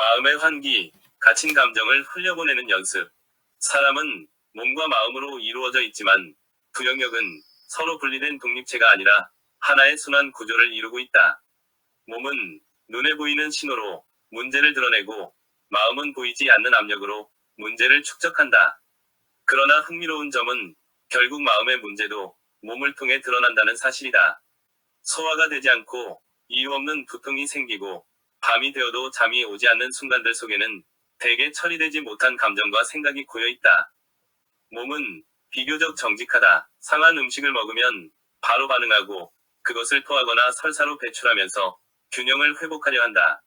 마음의 환기, 갇힌 감정을 흘려보내는 연습. 사람은 몸과 마음으로 이루어져 있지만 두 영역은 서로 분리된 독립체가 아니라 하나의 순환 구조를 이루고 있다. 몸은 눈에 보이는 신호로 문제를 드러내고 마음은 보이지 않는 압력으로 문제를 축적한다. 그러나 흥미로운 점은 결국 마음의 문제도 몸을 통해 드러난다는 사실이다. 소화가 되지 않고 이유 없는 두통이 생기고 밤이 되어도 잠이 오지 않는 순간들 속에는 대개 처리되지 못한 감정과 생각이 고여 있다. 몸은 비교적 정직하다. 상한 음식을 먹으면 바로 반응하고 그것을 토하거나 설사로 배출하면서 균형을 회복하려 한다.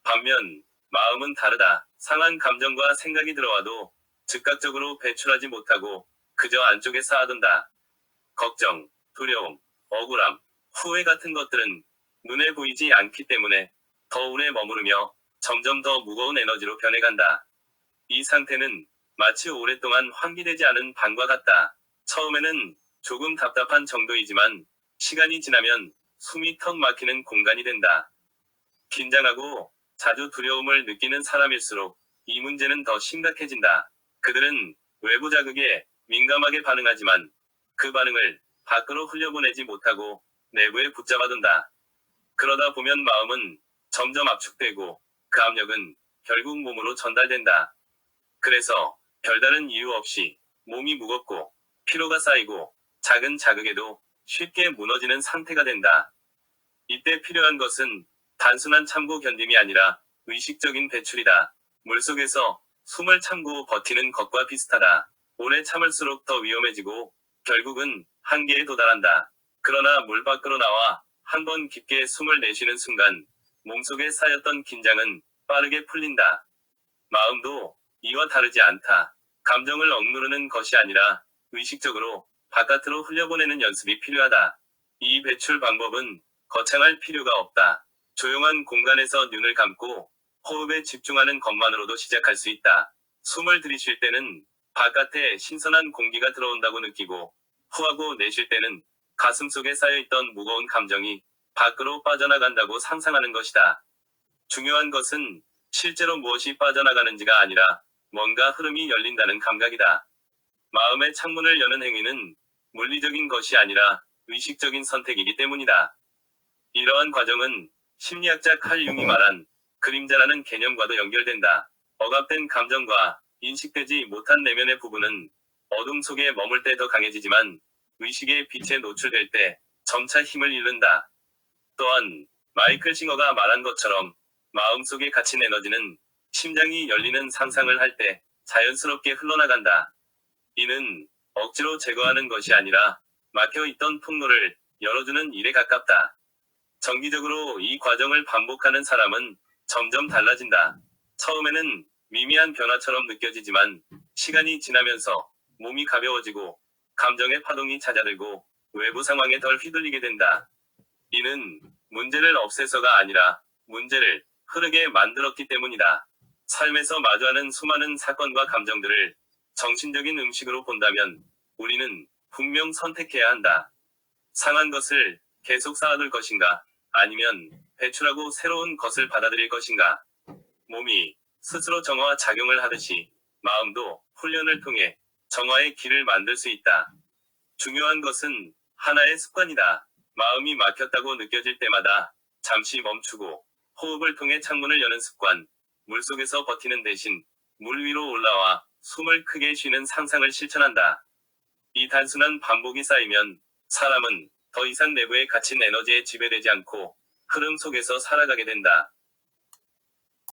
반면 마음은 다르다. 상한 감정과 생각이 들어와도 즉각적으로 배출하지 못하고 그저 안쪽에 쌓아둔다. 걱정, 두려움, 억울함, 후회 같은 것들은 눈에 보이지 않기 때문에 더 오래 머무르며 점점 더 무거운 에너지로 변해간다. 이 상태는 마치 오랫동안 환기되지 않은 방과 같다. 처음에는 조금 답답한 정도이지만 시간이 지나면 숨이 턱 막히는 공간이 된다. 긴장하고 자주 두려움을 느끼는 사람일수록 이 문제는 더 심각해진다. 그들은 외부 자극에 민감하게 반응하지만 그 반응을 밖으로 흘려보내지 못하고 내부에 붙잡아둔다. 그러다 보면 마음은 점점 압축되고 그 압력은 결국 몸으로 전달된다. 그래서 별다른 이유 없이 몸이 무겁고 피로가 쌓이고 작은 자극에도 쉽게 무너지는 상태가 된다. 이때 필요한 것은 단순한 참고 견딤이 아니라 의식적인 배출이다. 물속에서 숨을 참고 버티는 것과 비슷하다. 오래 참을수록 더 위험해지고 결국은 한계에 도달한다. 그러나 물 밖으로 나와 한번 깊게 숨을 내쉬는 순간 몸속에 쌓였던 긴장은 빠르게 풀린다. 마음도 이와 다르지 않다. 감정을 억누르는 것이 아니라 의식적으로 바깥으로 흘려보내는 연습이 필요하다. 이 배출 방법은 거창할 필요가 없다. 조용한 공간에서 눈을 감고 호흡에 집중하는 것만으로도 시작할 수 있다. 숨을 들이쉴 때는 바깥에 신선한 공기가 들어온다고 느끼고 후하고 내쉴 때는 가슴속에 쌓여있던 무거운 감정이 밖으로 빠져나간다고 상상하는 것이다. 중요한 것은 실제로 무엇이 빠져나가는지가 아니라 뭔가 흐름이 열린다는 감각이다. 마음의 창문을 여는 행위는 물리적인 것이 아니라 의식적인 선택이기 때문이다. 이러한 과정은 심리학자 칼 융이 말한 그림자라는 개념과도 연결된다. 억압된 감정과 인식되지 못한 내면의 부분은 어둠 속에 머물 때 더 강해지지만 의식의 빛에 노출될 때 점차 힘을 잃는다. 또한 마이클 싱어가 말한 것처럼 마음속에 갇힌 에너지는 심장이 열리는 상상을 할 때 자연스럽게 흘러나간다. 이는 억지로 제거하는 것이 아니라 막혀있던 통로를 열어주는 일에 가깝다. 정기적으로 이 과정을 반복하는 사람은 점점 달라진다. 처음에는 미미한 변화처럼 느껴지지만 시간이 지나면서 몸이 가벼워지고 감정의 파동이 잦아들고 외부 상황에 덜 휘둘리게 된다. 이는 문제를 없애서가 아니라 문제를 흐르게 만들었기 때문이다. 삶에서 마주하는 수많은 사건과 감정들을 정신적인 음식으로 본다면 우리는 분명 선택해야 한다. 상한 것을 계속 쌓아둘 것인가? 아니면 배출하고 새로운 것을 받아들일 것인가? 몸이 스스로 정화 작용을 하듯이 마음도 훈련을 통해 정화의 길을 만들 수 있다. 중요한 것은 하나의 습관이다. 마음이 막혔다고 느껴질 때마다 잠시 멈추고 호흡을 통해 창문을 여는 습관. 물속에서 버티는 대신 물 위로 올라와 숨을 크게 쉬는 상상을 실천한다. 이 단순한 반복이 쌓이면 사람은 더 이상 내부에 갇힌 에너지에 지배되지 않고 흐름 속에서 살아가게 된다.